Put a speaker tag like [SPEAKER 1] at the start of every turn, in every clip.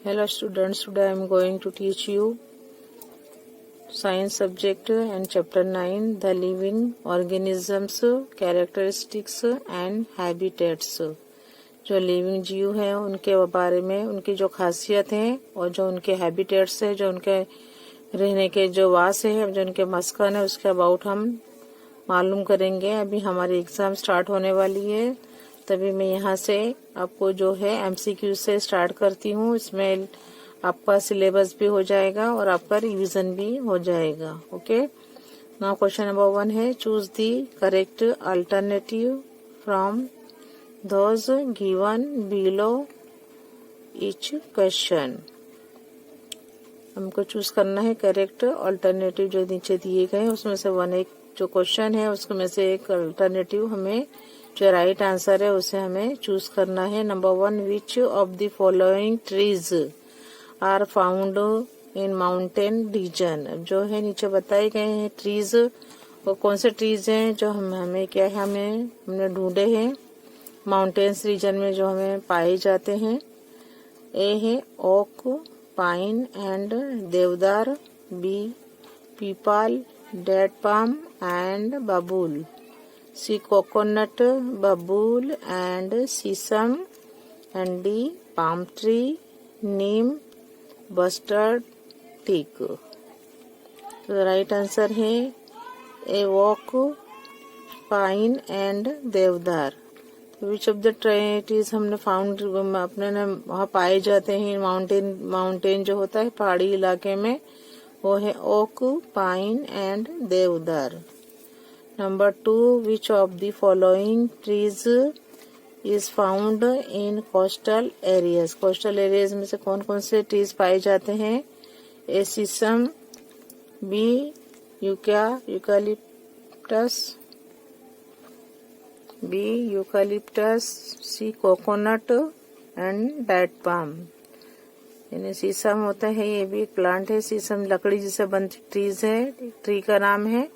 [SPEAKER 1] Hello students, today I am going to teach you science subject and chapter 9, the living organisms, characteristics and habitats. जो living जीव हैं उनके बारे में, उनकी जो खासियत हैं और जो उनके हैबिटेट्स है, जो उनके रहने के जो वास है, जो उनके मस्कन है, उसके अबाउट हम मालूम करेंगे। अभी हमारी एग्जाम स्टार्ट होने वाली है, तभी मैं यहाँ से आपको जो है एमसीक्यू से स्टार्ट करती हूँ। इसमें आपका सिलेबस भी हो जाएगा और आपका रिवीजन भी हो जाएगा। ओके, नाउ क्वेश्चन नंबर 1 है, choose the correct alternative from those given below each question. हमको चूज करना है करेक्ट अल्टरनेटिव जो नीचे दिए गए, उसमें से एक जो क्वेश्चन है उसमें से एक अल्टरनेटिव हमें जो राइट आंसर है उसे हमें चूज करना है। Number 1, which of the following trees are found in mountain region. जो है नीचे बताए गए हैं ट्रीज, वो कौन से ट्रीज हैं जो हमें क्या है हमने ढूंढे हैं माउंटेन्स रीजन में जो हमें पाए जाते हैं। ए है oak, pine and deodar. B peepal, date palm and babool. C coconut, babool and sheesham. And D palm tree, neem, bastard teak. तो राइट आंसर है A oak, pine and deodar. Which of the trees हमने फाउंड अपने वहाँ पाए जाते हैं माउंटेन जो होता है पहाड़ी इलाके में, वो है oak, pine and deodar. Number 2, which of the following trees is found in coastal areas. Coastal areas में से कौन कौन से ट्रीज पाए जाते हैं? A shisham, B eucalyptus, C coconut and date palm. यानी सीसम होता है, ये भी एक प्लांट है। सीसम लकड़ी जिसे बनती ट्रीज है, ट्री का नाम है।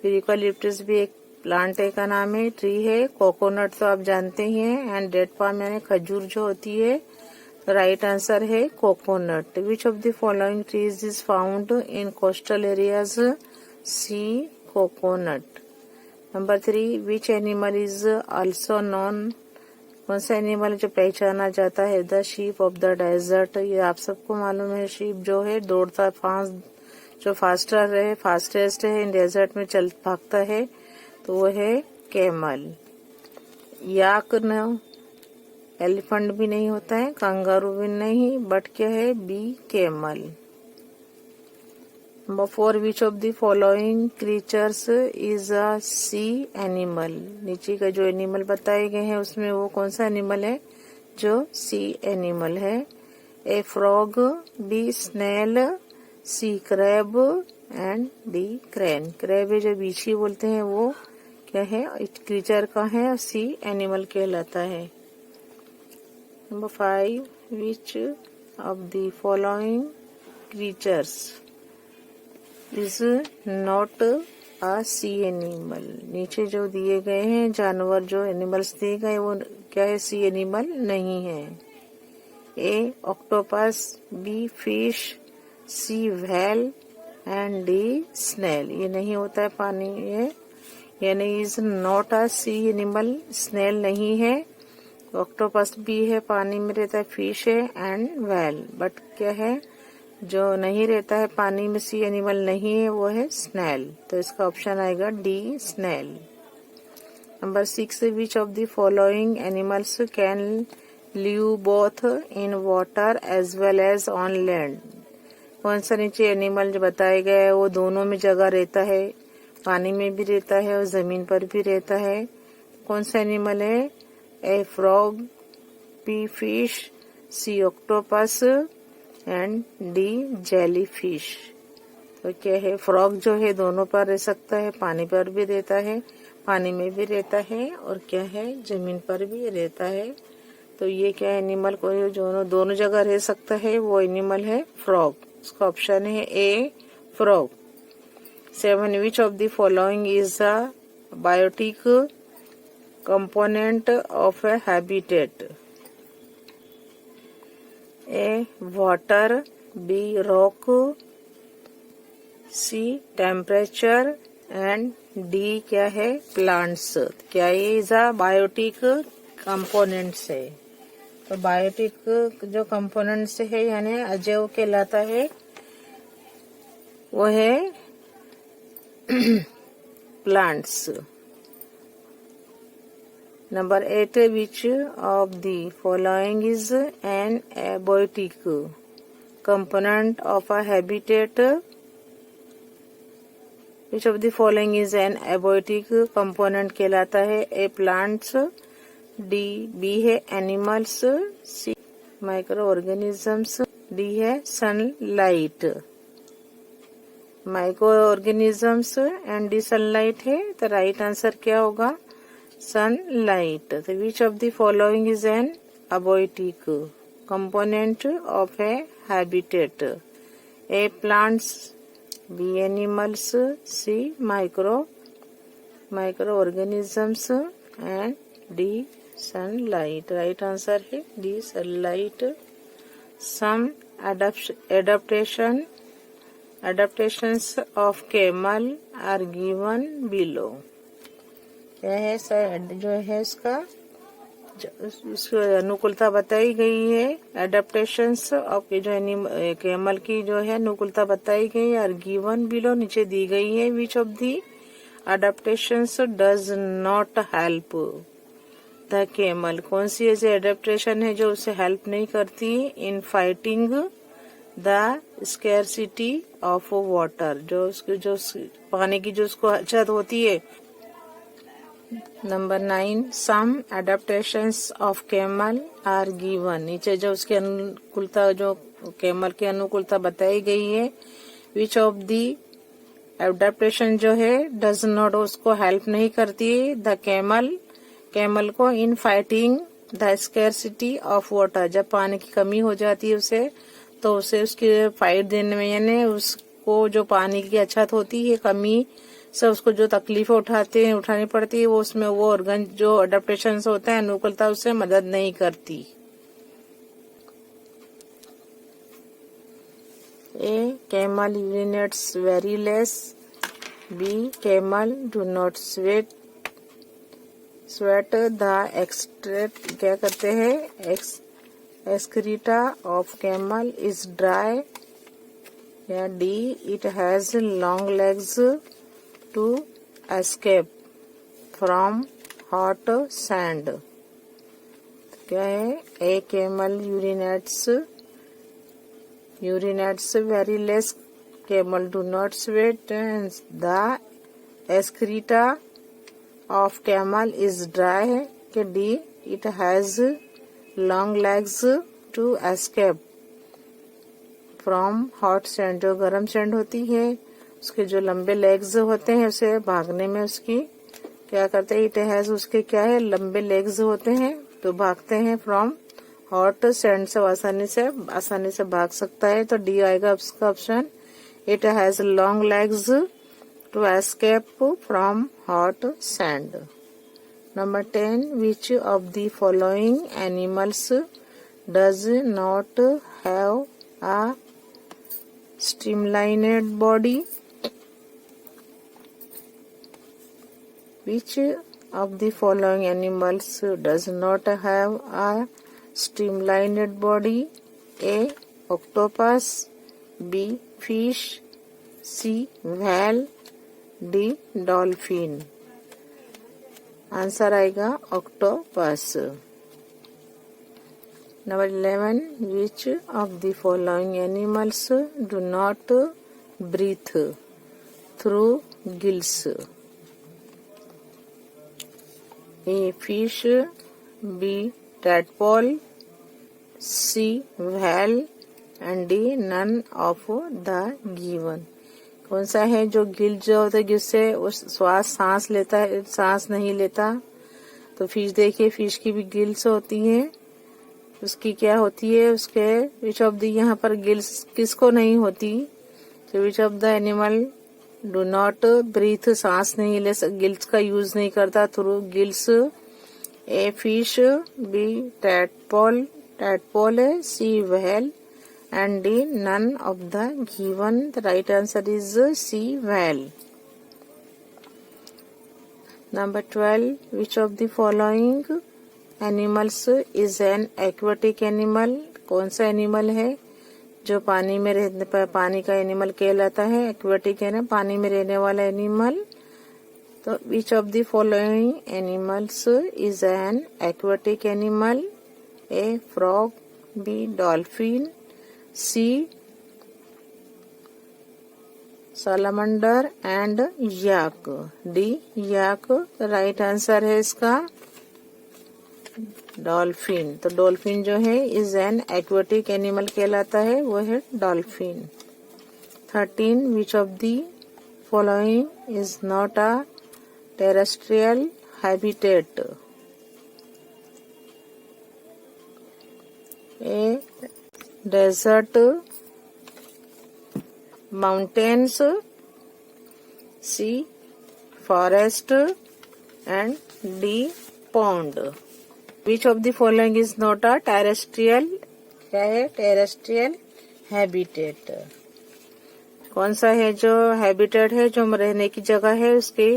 [SPEAKER 1] फिर यूकालिप्टस भी एक प्लांट का नाम है, ट्री है। कोकोनट तो आप जानते ही हैं। एंड डेड पाम यानी खजूर जो होती है। तो राइट आंसर है coconut. Which of the following trees is found in coastal areas? C coconut. Number 3, which animal is also known. कौन सा एनिमल जो पहचाना जाता है? The sheep of the desert. ये आप सबको मालूम है, शीप जो है दौड़ता जो फास्टेस्ट है इन डेजर्ट में भागता है, तो वो है कैमल। याक न एलिफेंट भी नहीं होता है, कंगारू भी नहीं, बट क्या है? B camel. Number 4, which of the following creatures is a sea animal. नीचे का जो एनिमल बताए गए हैं उसमें वो कौन सा एनिमल है जो सी एनिमल है? A frog, B snail, C crab and D crane. Crab है जो बीछी बोलते हैं, वो क्या है? क्रीचर का है और सी एनिमल कहलाता है। Number 5, which of the following creatures is not a sea animal. नीचे जो दिए गए हैं जानवर, जो एनिमल्स दिए गए, वो क्या है? सी एनिमल नहीं है। A octopus, B fish, C whale and D snail. ये नहीं होता है पानी में, यानी is not a sea animal. Snail नहीं है, ऑक्टोपस भी है, पानी में रहता है, फिश है एंड व्हेल। बट क्या है जो नहीं रहता है पानी में, सी एनिमल नहीं है, वो है स्नेल। तो इसका ऑप्शन आएगा D snail. Number 6, which of the following animals can live both in water as well as on land. कौन सा नीचे एनिमल जो बताया गया है वो दोनों में जगह रहता है, पानी में भी रहता है और जमीन पर भी रहता है? कौन सा एनिमल है? A frog, B fish, C octopus and D jellyfish. तो क्या है? फ्रॉग जो है दोनों पर रह सकता है, पानी पर भी रहता है, पानी में भी रहता है, और क्या है? जमीन पर भी रहता है। तो ये क्या एनिमल को जो दोनों जगह रह सकता है, वो एनिमल है फ्रॉग। उसका ऑप्शन है A frog. 7, which of the following is a biotic component of a habitat. A water, B rock, C temperature and D क्या है plants। क्या ये इज अ बायोटिक कंपोनेंट्स है। तो बायोटिक जो कंपोनेंट्स है यानी अजैव कहलाता है वो है plants. Number 8, which of the following is an abiotic component of a habitat? Which of the following is an abiotic component कहलाता है? A plants, D B है animals, C microorganisms, D है sunlight। Microorganisms and D sunlight है तो right answer क्या होगा sunlight. तो which of the following is an abiotic component of a habitat? A plants, B animals, C microorganisms and D sunlight. Right answer है D sunlight. Some adaptations of camel are given below। यह है sir जो है इसका उसकी अनुकूलता बताई गई है। एडेप्टेशंस ऑफ जो कैमल की जो है अनुकूलता बताई गई आर गिवन बिलो नीचे दी गई है। विच of the adaptations does not help the camel? कौन सी ऐसी एडेप्टेशन है जो उसे हेल्प नहीं करती in fighting the scarcity of water? जो उसकी जो पानी की जो उसको अछत होती है। Number 9, some adaptations of camel are given. नीचे जो उसकी अनुकूलता जो कैमल की अनुकूलता बताई गई है। विच ऑफ दी एडेप्टेशन जो है डज नॉट उसको हेल्प नहीं करती द कैमल को in fighting the scarcity of water. जब पानी की कमी हो जाती है उसे तो उसे उसकी फाइट देने में यानी उसको जो पानी की अछत होती है कमी से उसको जो तकलीफें उठानी पड़ती है वो उसमें वो ऑर्गन जो अडेप्टेशन होते हैं अनुकूलता उससे मदद नहीं करती। A camel urinates very less, B camel do not sweat the extract क्या करते हैं excreta of camel is dry, या D it has long legs to escape from hot sand। क्या है? A camel urinates very less, camel do not sweat, and the excreta of camel is dry, कि D it has long legs to escape from hot sand। जो गर्म sand होती है उसके जो लंबे लेग्स होते हैं उसे भागने में उसकी क्या करते हैं? इट हैज उसके क्या है लंबे लेग्स होते हैं तो भागते हैं फ्रॉम हॉट सैंड से आसानी से भाग सकता है। तो डी आएगा उसका option. It has long legs to escape from hot sand. Number 10, which of the following animals does not have a streamlined body? Which of the following animals does not have a streamlined body? A octopus, B fish, C whale, D dolphin। Answer आएगा octopus. Number 11, which of the following animals do not breathe through gills? A fish, B tadpole, C whale and D none of the given. कौन सा है जो गिल जो होता है जिससे उस सांस लेता है सांस नहीं लेता? तो फिश देखिए फिश की भी गिल्स होती हैं। उसकी क्या होती है उसके विच ऑफ द यहाँ पर गिल्स किसको नहीं होती? तो which of the animal do not breathe सांस नहीं ले गिल्स का यूज नहीं करता through gills? A fish, B tadpole, tadpole है, C whale and D none of the given. The right answer is C whale. Number 12. Which of the following animals is an aquatic animal? कौन सा animal है जो पानी में रहने पानी का एनिमल कहलाता है? एक्वेटिक है ना, पानी में रहने वाला एनिमल. तो which of the following animals is an aquatic animal? A. frog, B. dolphin, C. salamander and yak. D. yak. Right answer है इसका डॉल्फिन. तो डॉल्फिन जो है इज एन एक्वेटिक एनिमल कहलाता है, वो है dolphin. 13. Which of the following is not a terrestrial habitat? A. Desert, mountains, C. forest and D. pond. Which of the following is not a terrestrial? क्या है? terrestrial habitat. कौन सा है जो habitat है, जो रहने की जगह है उसकी,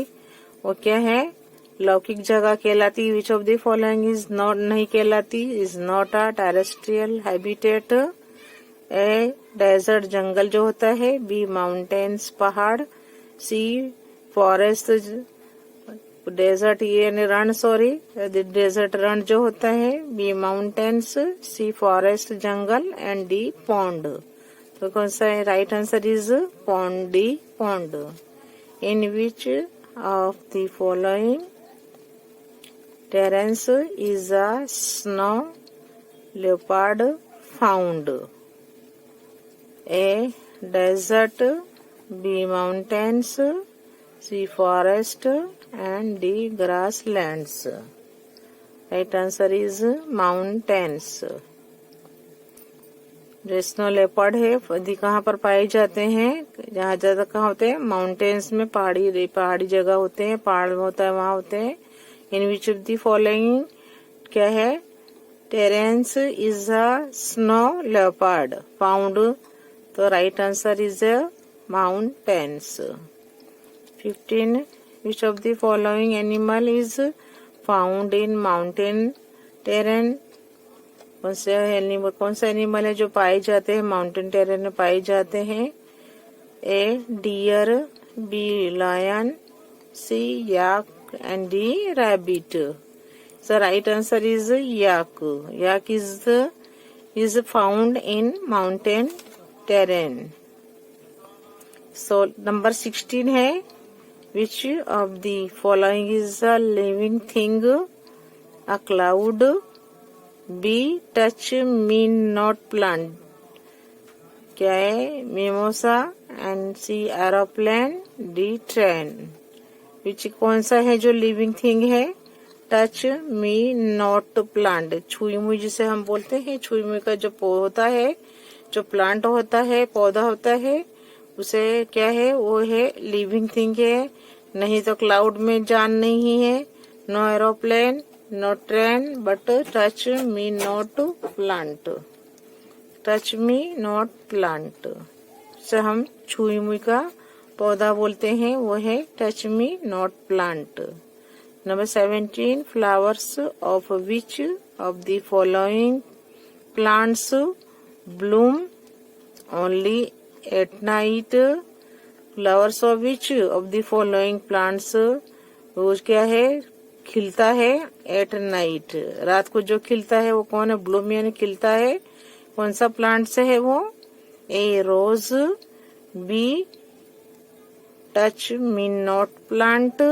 [SPEAKER 1] वो क्या है? लौकिक जगह कहलाती. Which of the following is not, नहीं कहलाती, is not a terrestrial habitat? A. Desert जंगल जो होता है, बी. माउंटेन्स पहाड़, सी. फॉरेस्ट डेजर्ट ये रण, सॉरी डेजर्ट रण जो होता है, बी. Mountains, C. फॉरेस्ट जंगल एंड डी. पॉन्ड. तो कौन सा है? Right answer is pond, D. Pond. In which of the following terrains is a snow leopard found? A. desert, B. mountains, C. forest and D. grasslands. Right answer is mountains. जो snow leopard है यदि कहाँ पर पाए जाते हैं, जहाँ ज्यादा कहाँ होते हैं? माउंटेन्स में, पहाड़ी जगह होते हैं, पहाड़ होता है वहाँ होते हैं. In which of the following क्या है? Terrains is a snow leopard found. तो right answer is mountains. 15. Which of the following animal is found in mountain terrain? कौन सा एनिमल है जो पाए जाते हैं माउंटेन टेरेन में पाए जाते हैं? A. Deer, B. Lion, C. Yak and D. Rabbit. So right answer is yak. Yak is found in mountain terrain. So number 16 है, which of the following is a living thing? A cloud, B. touch me not plant. क्या है? mimosa and C. aeroplane, D. train. which कौन सा है जो living thing है? Touch me not plant. छुई मुई जिसे हम बोलते हैं, छुई मुई का जो होता है, जो प्लांट होता है, पौधा होता है, उसे क्या है? वो है लिविंग थिंग है. नहीं तो क्लाउड में जान नहीं है. No aeroplane, no train, but touch me not plant. Touch me not plant से हम छुई मुई का पौधा बोलते हैं, वो है touch me not plant. Number 17. Flowers of which of the following plants bloom only at night? Flowers of which of the following plants रोज क्या है? खिलता है at night. रात को जो खिलता है वो कौन है? ब्लूम यानी खिलता है. कौन सा प्लांट से है वो? A. Rose, B. Touch me not plant,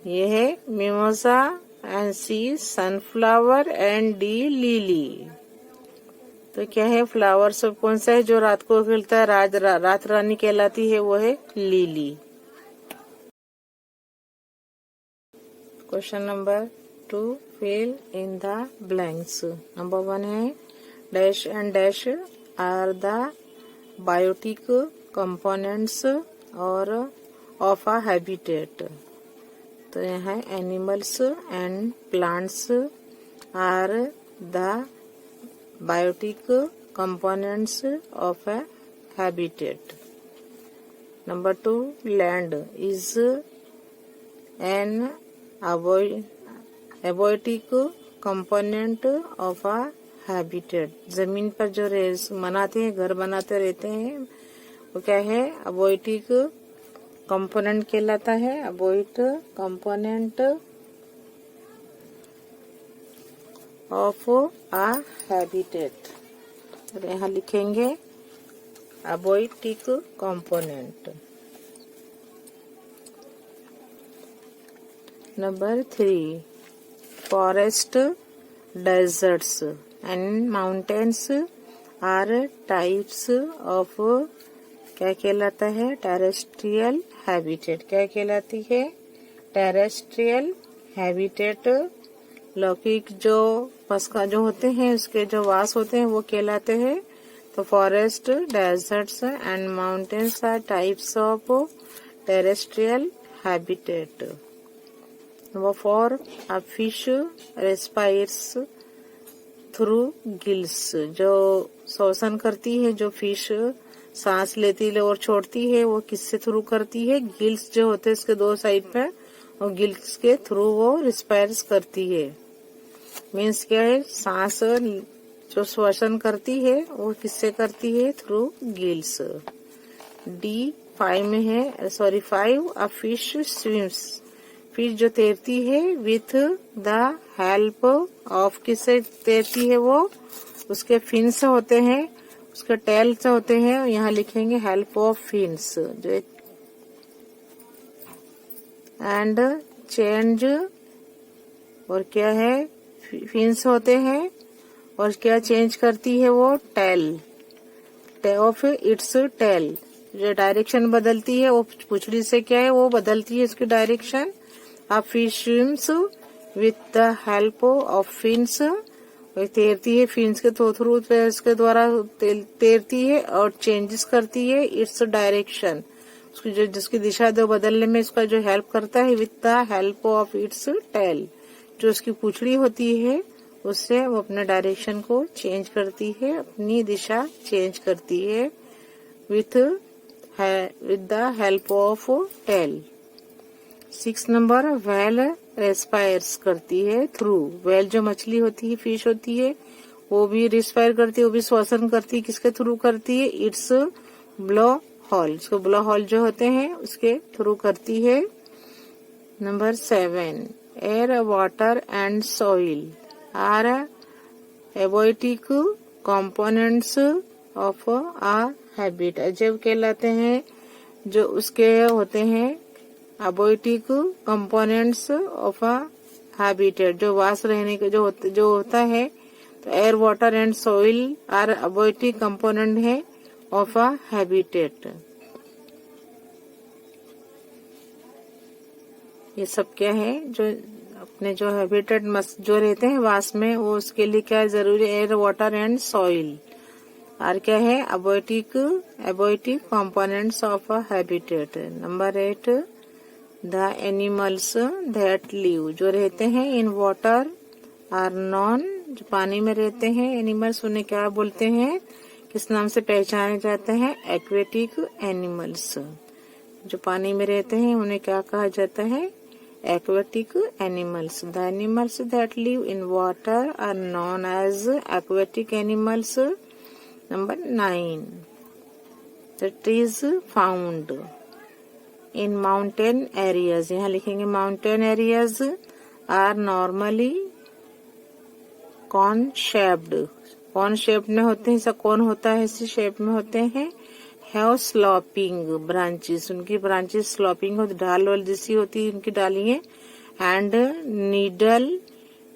[SPEAKER 1] ये है mimosa and C. Sunflower and D. Lily. तो क्या है? फ्लावर सब कौन सा है जो रात को खिलता है, रात रानी कहलाती है, वो है lily. Question number 2. Fill in the blanks. Number 1 है dash and dash are the biotic components और ऑफ अ हैबिटेट. तो यहाँ animals and plants are the biotic components of a habitat. Number 2, land is an abiotic component of a habitat. जमीन पर जो बनाते हैं, घर बनाते रहते हैं, वो क्या है? abiotic component कहलाता है. abiotic component of a habitat. और यहाँ लिखेंगे abiotic component. Number 3, forest, deserts and mountains are types of क्या कहलाता है? Terrestrial habitat. क्या कहलाती है? Terrestrial habitat. लौकिक जो पसका जो होते हैं, उसके जो वास होते हैं, वो कहलाते हैं. तो forest, deserts and mountains are types of terrestrial habitat. Number 4, a fish respires through gills. जो श्वसन करती है, जो फिश सांस लेती है और छोड़ती है, वो किससे थ्रू करती है? गिल्स जो होते हैं इसके दो साइड पे, और गिल्स के थ्रू वो रिस्पायर्स करती है. मीन्स क्या है? सांस जो श्वसन करती है वो किससे करती है? Through gills. D5 में है, 5, a fish swims. फिश जो तैरती है विथ द हेल्प ऑफ, किससे तैरती है वो? उसके फिन्स होते हैं, उसके टेल से होते हैं. यहाँ लिखेंगे हेल्प ऑफ फिन्स. जो एंड चेंज, और क्या है? फिन्स होते हैं, और क्या चेंज करती है वो? Tail of its tail. जो डायरेक्शन बदलती है वो पुछड़ी से क्या है? वो बदलती है उसकी direction. A fish swims with the help of fins. तैरती है फिन्स के थ्रू, इसके द्वारा तैरती है और चेंजेस करती है इट्स डायरेक्शन. उसकी जो जिसकी दिशा दो बदलने में इसका जो हेल्प करता है, with the help of its tail. जो उसकी पूंछड़ी होती है उससे वो अपने डायरेक्शन को चेंज करती है, अपनी दिशा चेंज करती है with the help of tail. 6 number, whale respires करती है थ्रू. व्हेल जो मछली होती है, फिश होती है, वो भी रिस्पायर करती है, वो भी श्वसन करती है. किसके थ्रू करती है? It's blow hole. इसको ब्लो हॉल जो होते हैं उसके थ्रू करती है. Number 7, air, water and soil are abiotic components of a habitat. अजैव कहलाते हैं जो उसके होते हैं abiotic components of a habitat. जो वास रहने के जो होता है. तो air, water and soil are abiotic component है ऑफ अ हैबिटेट. ये सब क्या है? जो अपने जो हैबिटेट जो रहते हैं वास में, वो उसके लिए क्या जरूरी? Air, water and soil are क्या है? Abiotic components of a habitat. Number 8, the animals that live. जो रहते हैं इन वाटर आर नॉन. जो पानी में रहते हैं एनिमल्स, उन्हें क्या बोलते हैं? किस नाम से पहचाने जाते हैं? Aquatic animals. जो पानी में रहते हैं उन्हें क्या कहा जाता है? Aquatic animals. The animals that live in water are known as aquatic animals. Number 9, the trees found in mountain areas. यहाँ लिखेंगे mountain areas are normally cone shaped. Cone shape में होते हैं. ऐसा कौन होता है? इसी शेप में होते हैं. Have sloping branches. उनकी ब्रांचेस स्लॉपिंग होती, ढाल वाली जैसी होती है उनकी डालियां. And needle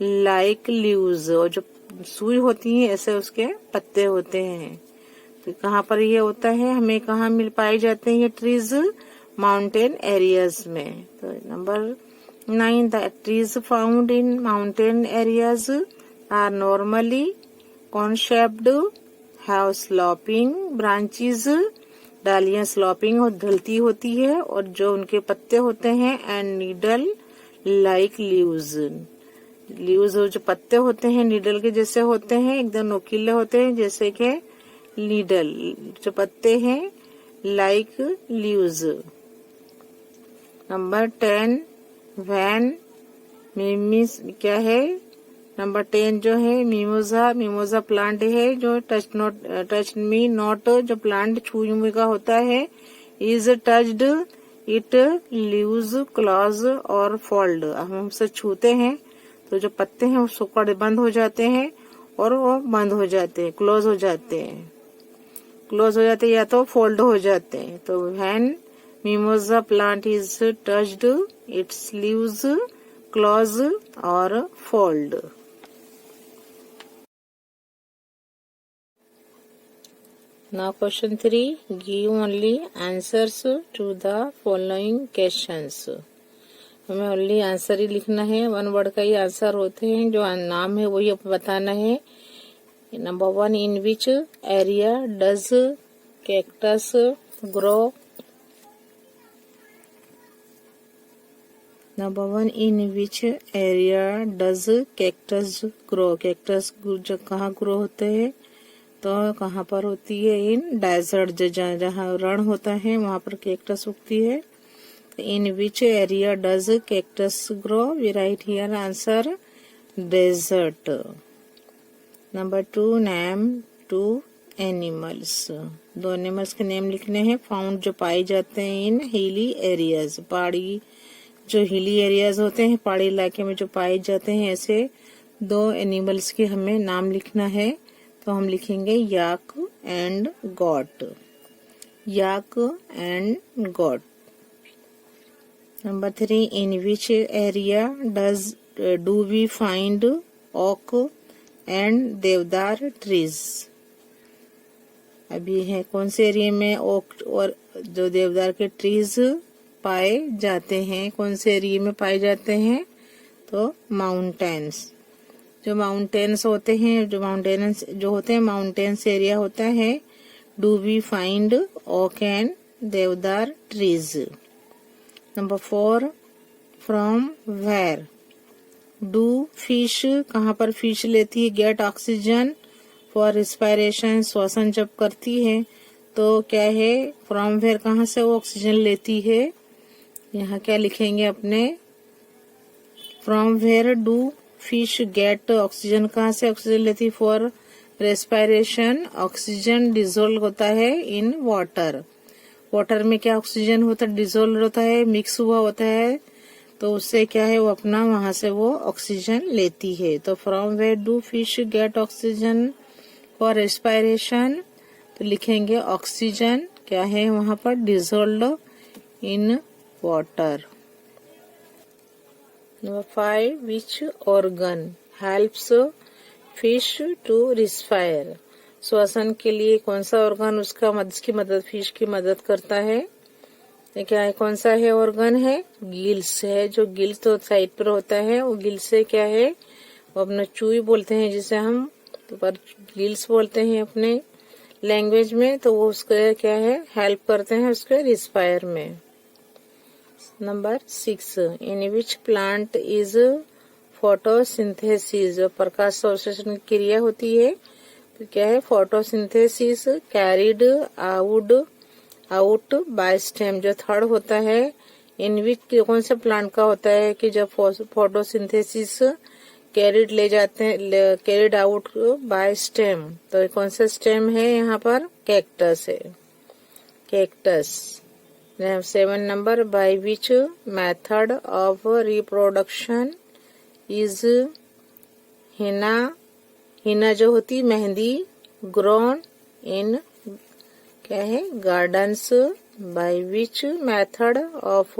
[SPEAKER 1] like leaves. और जो सुई होती है ऐसे उसके पत्ते होते हैं. तो कहाँ पर ये होता है? हमें कहाँ मिल पाए जाते हैं ये ट्रीज? माउंटेन एरियाज में. तो number 9, the trees found in mountain areas are normally cone shaped, have sloping branches. डालियां स्लॉपिंग और ढलती होती है, और जो उनके पत्ते होते हैं and needle like leaves. Leaves जो पत्ते होते हैं नीडल के जैसे होते हैं, एकदम नोकीले होते हैं जैसे कि नीडल। जो पत्ते हैं लाइक लीव्स। नंबर 10 वैन मिमिस क्या है? नंबर 10 जो है मिमोजा प्लांट है जो टच मी नॉट जो प्लांट छुई का होता है। Is touched it leaves clause और फोल्ड। हम हमसे छूते हैं तो जो पत्ते हैं वो सुकड़ बंद हो जाते हैं और वो बंद हो जाते हैं, क्लोज हो जाते हैं या तो फोल्ड हो जाते हैं। तो when mimosa plant is touched its leaves close और fold. Now question 3. Give only answers to the following questions. हमें ओनली आंसर ही लिखना है, 1 वर्ड का ही आंसर होते हैं, जो नाम है वही बताना है। Number 1 in which area does cactus grow? Number 1 in which area does cactus grow? Cactus कहाँ ग्रो होते हैं? तो कहाँ पर होती है? इन डेजर्ट, जहाँ रण होता है वहाँ पर कैक्टस उगती है। In which area does cactus grow? We write here answer desert. Number 2 name 2 animals. 2 animals के नेम लिखने हैं फाउंड जो पाए जाते हैं इन हिली एरियाज। पहाड़ी जो हिली एरियाज होते हैं, पहाड़ी इलाके में जो पाए जाते हैं, ऐसे 2 एनिमल्स के हमें नाम लिखना है। तो हम लिखेंगे yak and goat. Yak and goat. Number 3 in which area do we find oak and deodar trees? अभी है कौन से एरिया में ओक और जो देवदार के ट्रीज पाए जाते हैं? कौन से एरिया में पाए जाते हैं? तो माउंटेन्स। जो माउंटेन्स होते हैं, माउंटेन्स एरिया होता है। Do we find oak and deodar trees. Number 4 from where do fish, कहाँ पर फिश लेती है गेट ऑक्सीजन फॉर रिस्पायरेशन? श्वसन जब करती है तो क्या है? फ्रॉम वेयर कहाँ से वो ऑक्सीजन लेती है? यहाँ क्या लिखेंगे अपने? From where do fish get oxygen, कहाँ से ऑक्सीजन लेती? फॉर रेस्पायरेशन ऑक्सीजन डिजोल्व होता है इन वाटर। वाटर में क्या ऑक्सीजन होता है? डिजोल्व होता है, मिक्स हुआ होता है, तो उससे क्या है वो अपना वहां से वो ऑक्सीजन लेती है। तो from where do fish get oxygen for respiration? तो लिखेंगे ऑक्सीजन क्या है वहां पर? Dissolved in water. Number 5 which organ helps fish to respire? श्वसन के लिए कौन सा ऑर्गन उसकी मदद फिश की मदद करता है? ये क्या है? कौन सा है ऑर्गन है? गिल्स है। जो गिल्स तो साइड पर होता है, वो गिल्स से क्या है? वो अपना चूई बोलते हैं जिसे हम, तो पर गिल्स बोलते हैं अपने लैंग्वेज में। तो वो उसका क्या है? हेल्प करते हैं उसके रिस्पायर में। Number 6 in which plant is photosynthesis? प्रकाश संश्लेषण की क्रिया होती है, तो क्या है? Photosynthesis carried out by stem. जो थर्ड होता है इन विच कौन से प्लांट का होता है कि जब photosynthesis carried out by stem? तो कौन सा स्टेम है यहाँ पर? कैक्टस है, cactus. 7 number by which method of reproduction is Hina जो होती मेहंदी ग्रोन इन क्या है? Gardens. By which method of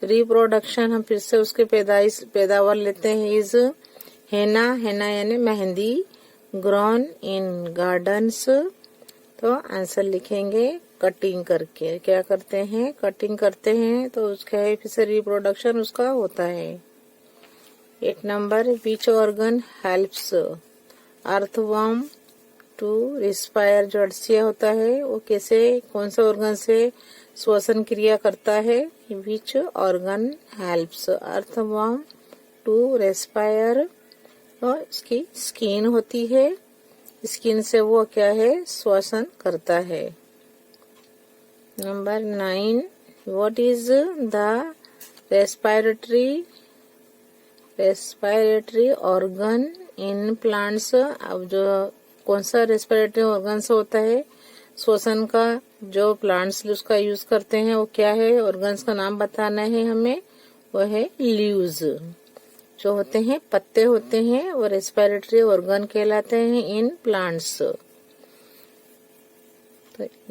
[SPEAKER 1] reproduction, हम फिर से उसके पैदावार लेते हैं। इज हेना यानी मेहंदी ग्रोन इन गार्डन्स। तो आंसर लिखेंगे कटिंग करके। क्या करते हैं? कटिंग करते हैं, तो उसका है फिर से रिप्रोडक्शन उसका होता है। 8 number which organ helps earthworm to respire? जो अड़सिया होता है वो कैसे, कौन सा ऑर्गन से श्वसन क्रिया करता है? Which organ helps earthworm to respire, और इसकी स्किन होती है, स्किन से वो क्या है, श्वसन करता है। Number 9, what is the respiratory organ in plants. अब जो कौन सा रेस्पिरेटरी ऑर्गन होता है श्वसन का, जो प्लांट्स उसका यूज करते हैं, वो क्या है, ऑर्गन्स का नाम बताना है हमें। वो है लीव्स, जो होते हैं पत्ते होते हैं, वो रेस्पिरेटरी ऑर्गन कहलाते हैं in plants.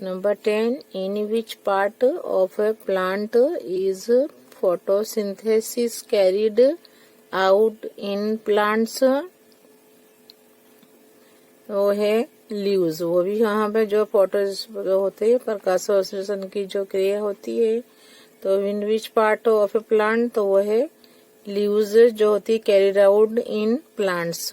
[SPEAKER 1] Number 10, in which part of a plant is photosynthesis carried out in plants. वो है लीव्स, वो भी यहाँ पे जो जो होते हैं प्रकाश संश्लेषण की जो क्रिया होती है, तो in which part of a plant, तो वो है लीव्स जो होती है carried out in plants.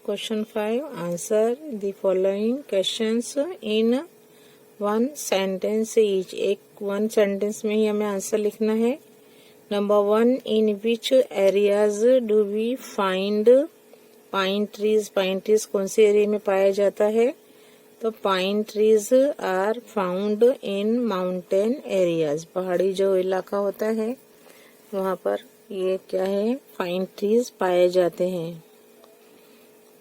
[SPEAKER 1] Question 5, answer the following questions in one sentence each. एक वन सेंटेंस में ही हमें आंसर लिखना है। Number 1, in which areas do we find pine trees. Pine trees कौन से एरिया में पाया जाता है, तो pine trees are found in mountain areas. पहाड़ी जो इलाका होता है वहाँ पर ये क्या है, पाइन ट्रीज पाए जाते हैं।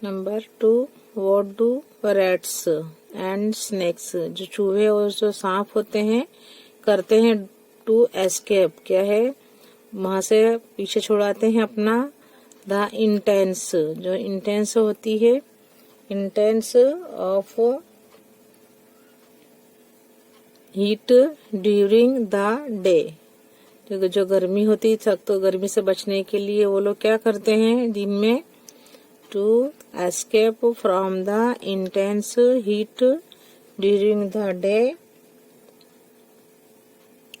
[SPEAKER 1] Number 2, what do rats and snacks, जो चूहे और जो सांप होते हैं, करते हैं टू एस्केप, क्या है, वहां से पीछे छुड़ाते हैं अपना। द इंटेंस, जो इंटेंस होती है, intense of heat during the day, जो गर्मी होती है, सख्त तो गर्मी से बचने के लिए वो लोग क्या करते हैं दिन में, to escape from the intense heat during the day.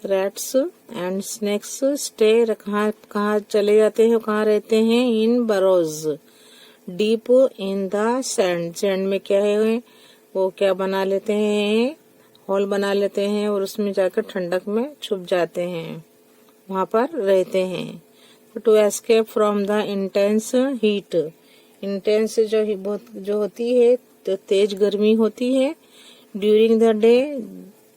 [SPEAKER 1] Rats and snakes stay, कहाँ चले जाते हैं, कहाँ रहते हैं, in burrows deep in the sand. Sand में क्या है, वो क्या बना लेते हैं, होल बना लेते हैं और उसमें जाकर ठंडक में छुप जाते हैं, वहां पर रहते हैं। To escape from the intense heat, intense जो होती है तो तेज गर्मी होती है, ड्यूरिंग द डे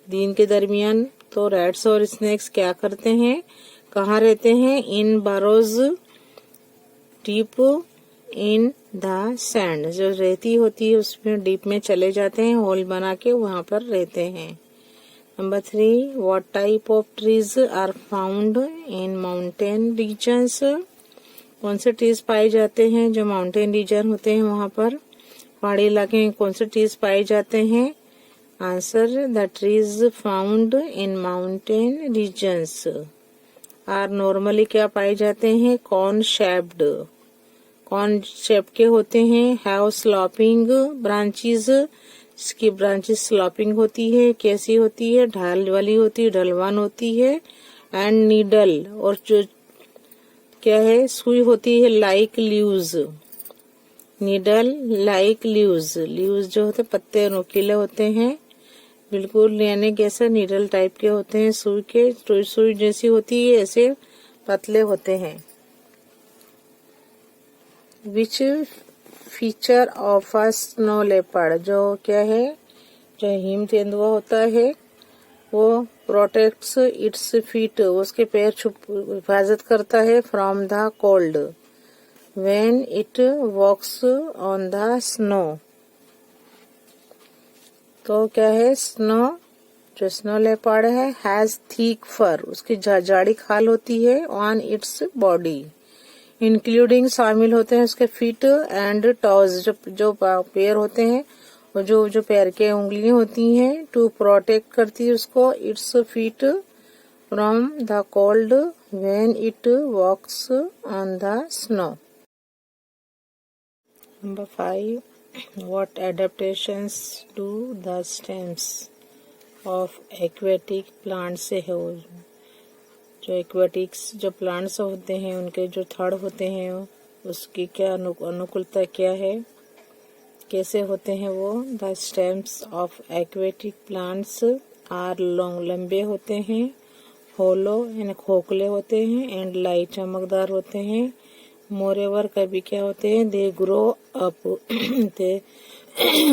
[SPEAKER 1] दिन के दरमियान, तो रैट्स और स्नेक्स क्या करते हैं, कहाँ रहते हैं, in burrows deep in the sand, जो रेती होती है उसमें डीप में चले जाते हैं, होल बना के वहां पर रहते हैं। Number 3, what type of trees are found in mountain regions. कौन से ट्रीज पाए जाते हैं जो माउंटेन रीजन होते हैं, वहां पर पहाड़ी इलाके में कौन से ट्रीज पाए जाते हैं। Answer, the trees found in mountain regions are normally क्या पाए जाते हैं, कॉर्न शेप्ड, कॉर्न शेप के होते हैं, हैव स्लॉपिंग ब्रांचेस, इसकी ब्रांचेस स्लॉपिंग होती है, कैसी होती है, ढाल वाली होती है, ढलवान होती है, एंड नीडल, और जो क्या है, सुई होती है, like leaves, needle like leaves, leaves जो होते पत्ते नुकीले होते हैं, बिल्कुल यानी कैसे नीडल टाइप के होते हैं, सुई के, सुई जैसी होती है, ऐसे पतले होते हैं। Which feature of a snow leopard, जो क्या है, जो हिम तेंदुआ होता है, वो प्रोटेक्ट्स इट्स फीट, उसके पैर हिफाजत करता है, from the cold when it walks on the snow. तो क्या है, स्नो, जो स्नो लेपर्ड है, हैज थिक फर, उसकी जाड़ी खाल होती है, ऑन इट्स बॉडी, इंक्लूडिंग शामिल होते हैं उसके फीट एंड टॉज, जो पैर होते हैं, और जो पैर के उंगलियां होती हैं, टू प्रोटेक्ट करती है उसको, its feet from the cold when it walks on the snow. Number 5, what adaptations do the stems of aquatic plants have। जो एक्वेटिक्स जो प्लांट्स होते हैं उनके जो थड़ होते हैं उसकी क्या अनुकूलता क्या है, कैसे होते हैं वो। The stems of aquatic plants are long लंबे होते हैं, होलो यानी खोखले होते हैं, एंड लाइट चमकदार होते हैं। मोरेवर कभी क्या होते हैं, दे ग्रो अप दे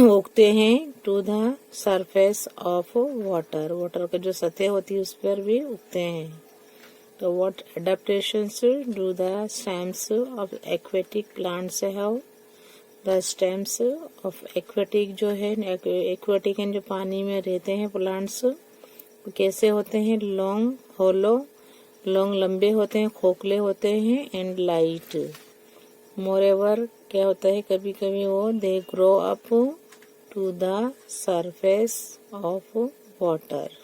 [SPEAKER 1] उगते हैं to the surface of water, water का जो सतह होती है उस पर भी उगते हैं। तो what adaptations do the stems of aquatic plants have, the stems of aquatic जो है, एक्वेटिक जो पानी में रहते हैं प्लांट्स, कैसे होते हैं, लॉन्ग होलो, लॉन्ग लंबे होते हैं, खोखले होते हैं, एंड लाइट। मोरेवर क्या होता है, कभी कभी वो they grow up to the surface of water.